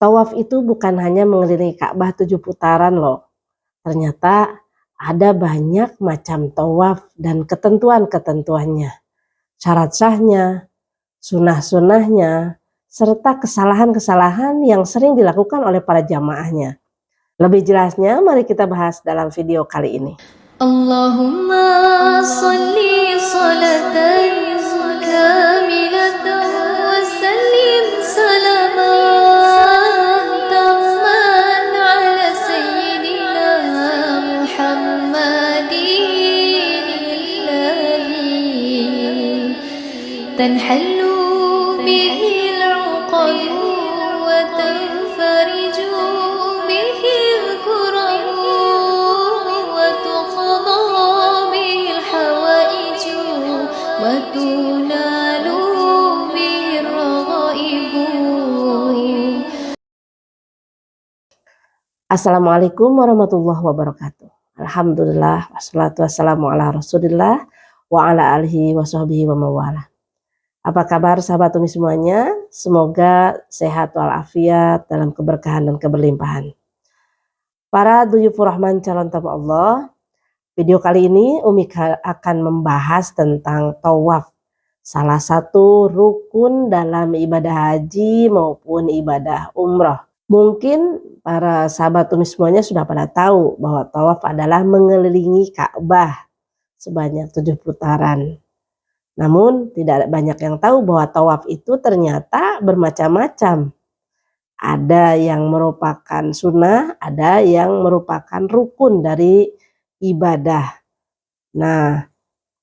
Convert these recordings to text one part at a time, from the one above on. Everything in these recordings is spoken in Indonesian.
Tawaf itu bukan hanya mengelilingi Ka'bah 7 putaran loh. Ternyata ada banyak macam tawaf dan ketentuan-ketentuannya, syarat sahnya, sunnah-sunnahnya, serta kesalahan-kesalahan yang sering dilakukan oleh para jamaahnya. Lebih jelasnya mari kita bahas dalam video kali ini. Allahumma salli salatan kamilatan wa sallim salaman tamman ala sayyidina Muhammadin alladhi tanhallu bihi al-uqad wa tanfariju bihi al-kurab wa tuqada bihi al-hawaij wa tunalu bihi ar-raghaib. Assalamualaikum warahmatullahi wabarakatuh. Alhamdulillah wassalatu wassalamu ala rasulillah wa ala alihi wa sahbihi wa mawala. Apa kabar sahabat Umi semuanya? Semoga sehat walafiat dalam keberkahan dan keberlimpahan. Para duyufur rahman calon tamu Allah, video kali ini Umi akan membahas tentang tawaf, salah satu rukun dalam ibadah haji maupun ibadah umroh. Mungkin para sahabat Umi semuanya sudah pada tahu bahwa tawaf adalah mengelilingi Ka'bah sebanyak 7 putaran. Namun tidak banyak yang tahu bahwa tawaf itu ternyata bermacam-macam. Ada yang merupakan sunnah, ada yang merupakan rukun dari ibadah. Nah,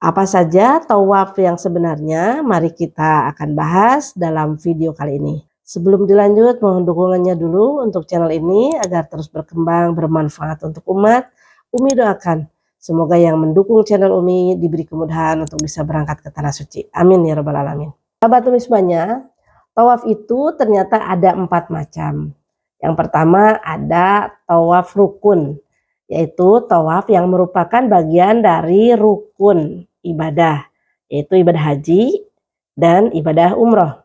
apa saja tawaf yang sebenarnya? Mari kita akan bahas dalam video kali ini. Sebelum dilanjut, mohon dukungannya dulu untuk channel ini agar terus berkembang, bermanfaat untuk umat. Umi doakan semoga yang mendukung channel Umi diberi kemudahan untuk bisa berangkat ke Tanah Suci. Amin ya rabbal alamin. Sahabat Umi semuanya, tawaf itu ternyata ada 4 macam. Yang pertama ada tawaf rukun, yaitu tawaf yang merupakan bagian dari rukun ibadah, yaitu ibadah haji dan ibadah umroh.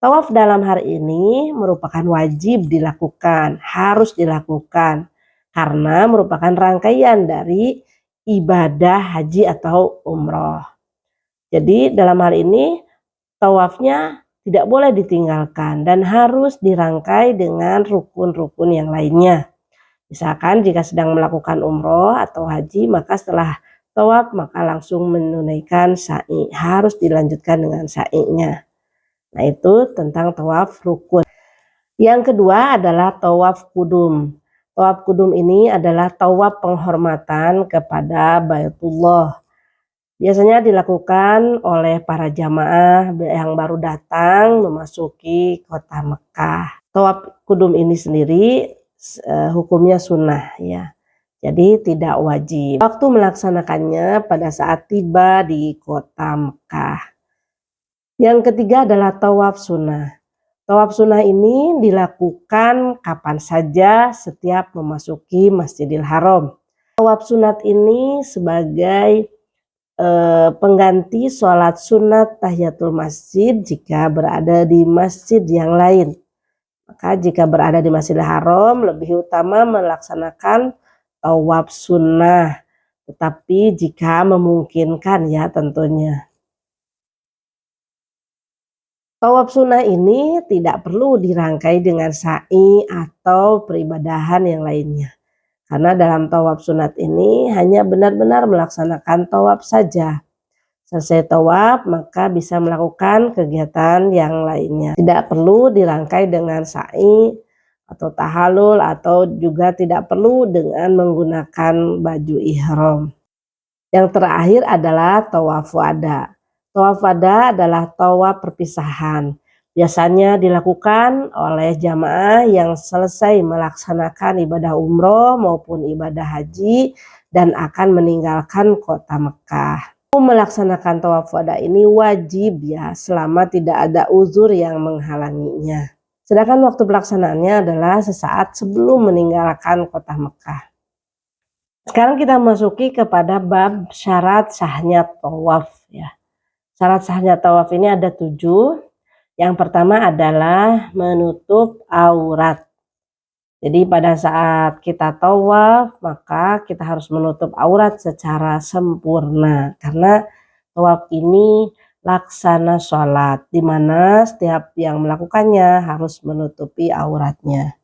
Tawaf dalam hari ini merupakan wajib dilakukan, harus dilakukan, karena merupakan rangkaian dari ibadah haji atau umroh. Jadi dalam hal ini tawafnya tidak boleh ditinggalkan dan harus dirangkai dengan rukun-rukun yang lainnya. Misalkan jika sedang melakukan umroh atau haji, maka setelah tawaf maka langsung menunaikan sa'i, harus dilanjutkan dengan sa'inya. Nah itu tentang tawaf rukun. Yang kedua adalah tawaf kudum. Tawaf kudum ini adalah tawaf penghormatan kepada Baitullah. Biasanya dilakukan oleh para jamaah yang baru datang memasuki kota Mekah. Tawaf kudum ini sendiri hukumnya sunnah ya. Jadi tidak wajib. Waktu melaksanakannya pada saat tiba di kota Mekah. Yang ketiga adalah tawaf sunnah. Tawaf sunnah ini dilakukan kapan saja setiap memasuki Masjidil Haram. Tawaf sunat ini sebagai pengganti sholat sunat tahiyatul masjid jika berada di masjid yang lain. Maka jika berada di Masjidil Haram lebih utama melaksanakan tawaf sunnah. Tetapi jika memungkinkan ya tentunya. Tawaf sunnah ini tidak perlu dirangkai dengan sa'i atau peribadahan yang lainnya. Karena dalam tawaf sunat ini hanya benar-benar melaksanakan tawaf saja. Selesai tawaf maka bisa melakukan kegiatan yang lainnya. Tidak perlu dirangkai dengan sa'i atau tahalul atau juga tidak perlu dengan menggunakan baju ihram. Yang terakhir adalah tawaf wada. Tawaf wada adalah tawaf perpisahan. Biasanya dilakukan oleh jamaah yang selesai melaksanakan ibadah umroh maupun ibadah haji dan akan meninggalkan kota Mekah. Melaksanakan tawaf wada ini wajib ya selama tidak ada uzur yang menghalanginya. Sedangkan waktu pelaksanaannya adalah sesaat sebelum meninggalkan kota Mekah. Sekarang kita masuki kepada bab syarat sahnya tawaf ya. Syarat sahnya tawaf ini ada 7. Yang pertama adalah menutup aurat. Jadi pada saat kita tawaf, maka kita harus menutup aurat secara sempurna. Karena tawaf ini laksana sholat, di mana setiap yang melakukannya harus menutupi auratnya.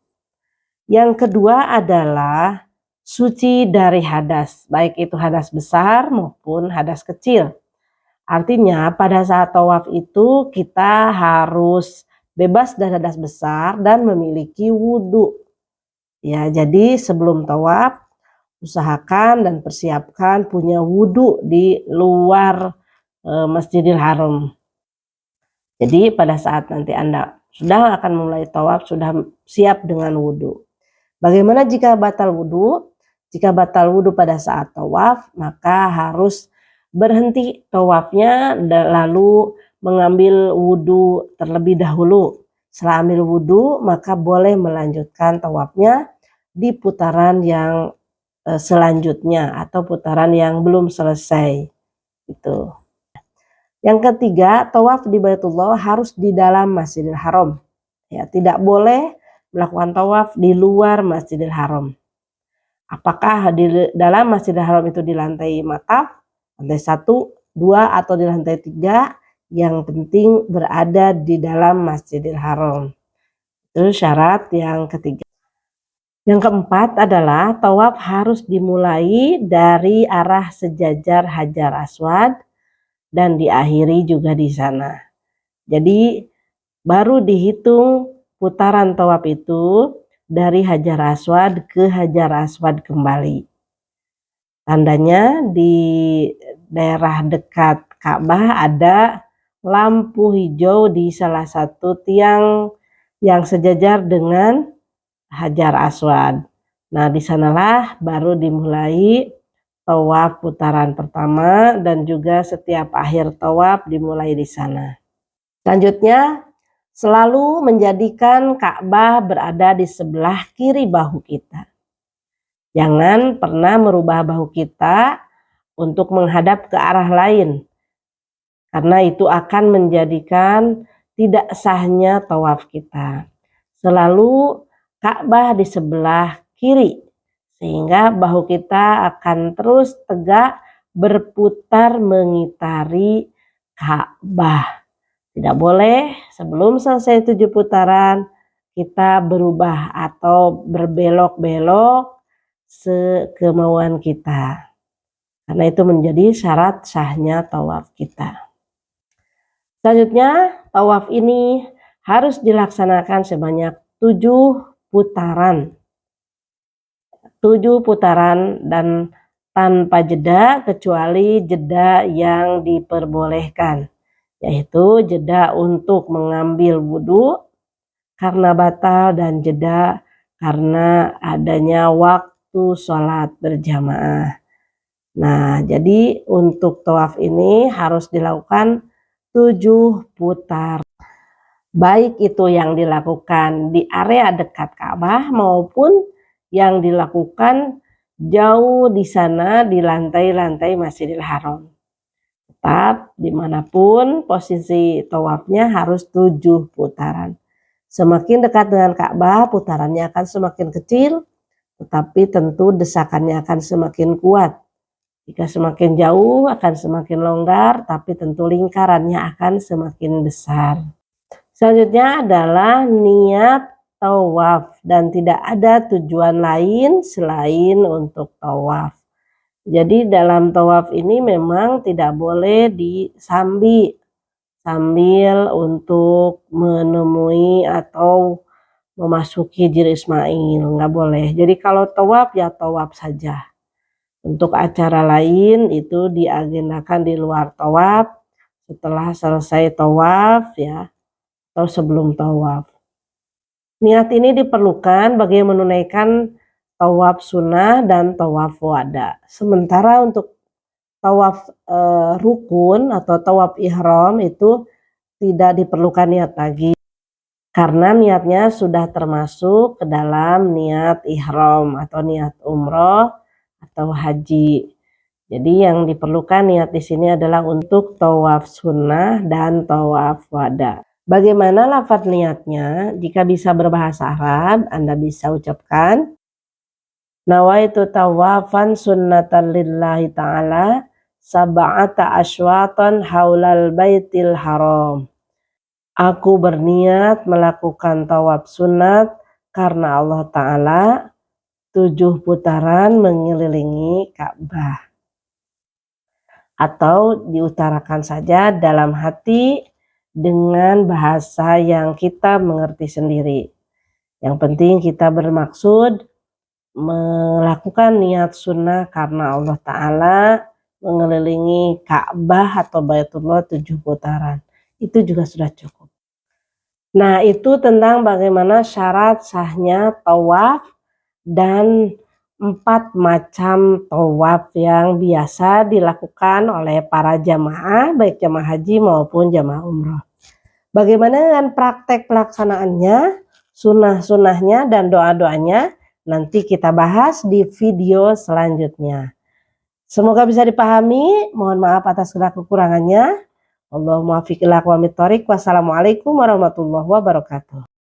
Yang kedua adalah suci dari hadas, baik itu hadas besar maupun hadas kecil. Artinya pada saat tawaf itu kita harus bebas dari hadas besar dan memiliki wudhu. Ya, jadi sebelum tawaf usahakan dan persiapkan punya wudhu di luar Masjidil Haram. Jadi pada saat nanti Anda sudah akan mulai tawaf, sudah siap dengan wudhu. Bagaimana jika batal wudhu? Jika batal wudhu pada saat tawaf, maka harus berhenti tawafnya lalu mengambil wudhu terlebih dahulu. Setelah ambil wudhu, maka boleh melanjutkan tawafnya di putaran yang selanjutnya atau putaran yang belum selesai. Itu. Yang ketiga, tawaf di Baitullah harus di dalam Masjidil Haram. Ya, tidak boleh melakukan tawaf di luar Masjidil Haram. Apakah di dalam Masjidil Haram itu di lantai mataf, lantai 1, 2, atau di lantai 3, yang penting berada di dalam Masjidil Haram. Itu syarat yang ketiga. Yang keempat adalah tawaf harus dimulai dari arah sejajar Hajar Aswad dan diakhiri juga di sana. Jadi baru dihitung putaran tawaf itu dari Hajar Aswad ke Hajar Aswad kembali. Tandanya di daerah dekat Ka'bah ada lampu hijau di salah satu tiang yang sejajar dengan Hajar Aswad. Nah, di sanalah baru dimulai tawaf putaran pertama dan juga setiap akhir tawaf dimulai di sana. Selanjutnya, selalu menjadikan Ka'bah berada di sebelah kiri bahu kita. Jangan pernah merubah bahu kita untuk menghadap ke arah lain, karena itu akan menjadikan tidak sahnya tawaf kita. Selalu Ka'bah di sebelah kiri, sehingga bahu kita akan terus tegak berputar mengitari Ka'bah. Tidak boleh sebelum selesai 7 putaran kita berubah atau berbelok-belok sekemauan kita. Karena itu menjadi syarat sahnya tawaf kita. Selanjutnya, tawaf ini harus dilaksanakan sebanyak 7 putaran. 7 putaran dan tanpa jeda kecuali jeda yang diperbolehkan, yaitu jeda untuk mengambil wudhu karena batal dan jeda karena adanya waktu sholat berjamaah. Nah, jadi untuk tawaf ini harus dilakukan 7 putar. Baik itu yang dilakukan di area dekat Ka'bah maupun yang dilakukan jauh di sana di lantai-lantai Masjidil Haram. Tetap dimanapun posisi tawafnya harus 7 putaran. Semakin dekat dengan Ka'bah, putarannya akan semakin kecil, tetapi tentu desakannya akan semakin kuat. Jika semakin jauh akan semakin longgar, tapi tentu lingkarannya akan semakin besar. Selanjutnya adalah niat tawaf dan tidak ada tujuan lain selain untuk tawaf. Jadi dalam tawaf ini memang tidak boleh sambil untuk menemui atau memasuki Hijri Ismail, nggak boleh. Jadi kalau tawaf ya tawaf saja. Untuk acara lain itu diagendakan di luar tawaf setelah selesai tawaf ya, atau sebelum tawaf. Niat ini diperlukan bagi menunaikan tawaf sunnah dan tawaf wada. Sementara untuk tawaf rukun atau tawaf ihram itu tidak diperlukan niat lagi, karena niatnya sudah termasuk ke dalam niat ihram atau niat umroh atau haji. Jadi yang diperlukan niat di sini adalah untuk tawaf sunnah dan tawaf wada. Bagaimana lafaz niatnya? Jika bisa berbahasa Arab, Anda bisa ucapkan nawaitu tawafan sunnatan lillahi ta'ala sab'ata aswatan haulal baitil haram. Aku berniat melakukan tawaf sunat karena Allah Ta'ala 7 putaran mengelilingi Ka'bah. Atau diutarakan saja dalam hati dengan bahasa yang kita mengerti sendiri. Yang penting kita bermaksud melakukan niat sunnah karena Allah Ta'ala mengelilingi Ka'bah atau Baitullah 7 putaran. Itu juga sudah cukup. Nah, itu tentang bagaimana syarat sahnya tawaf dan 4 macam tawaf yang biasa dilakukan oleh para jamaah, baik jamaah haji maupun jamaah umroh. Bagaimana dengan praktek pelaksanaannya, sunnah-sunnahnya dan doa-doanya, nanti kita bahas di video selanjutnya. Semoga bisa dipahami, mohon maaf atas segala kekurangannya. Allahumma fiq ila aqwamit thoriq. Wassalamualaikum warahmatullahi wabarakatuh.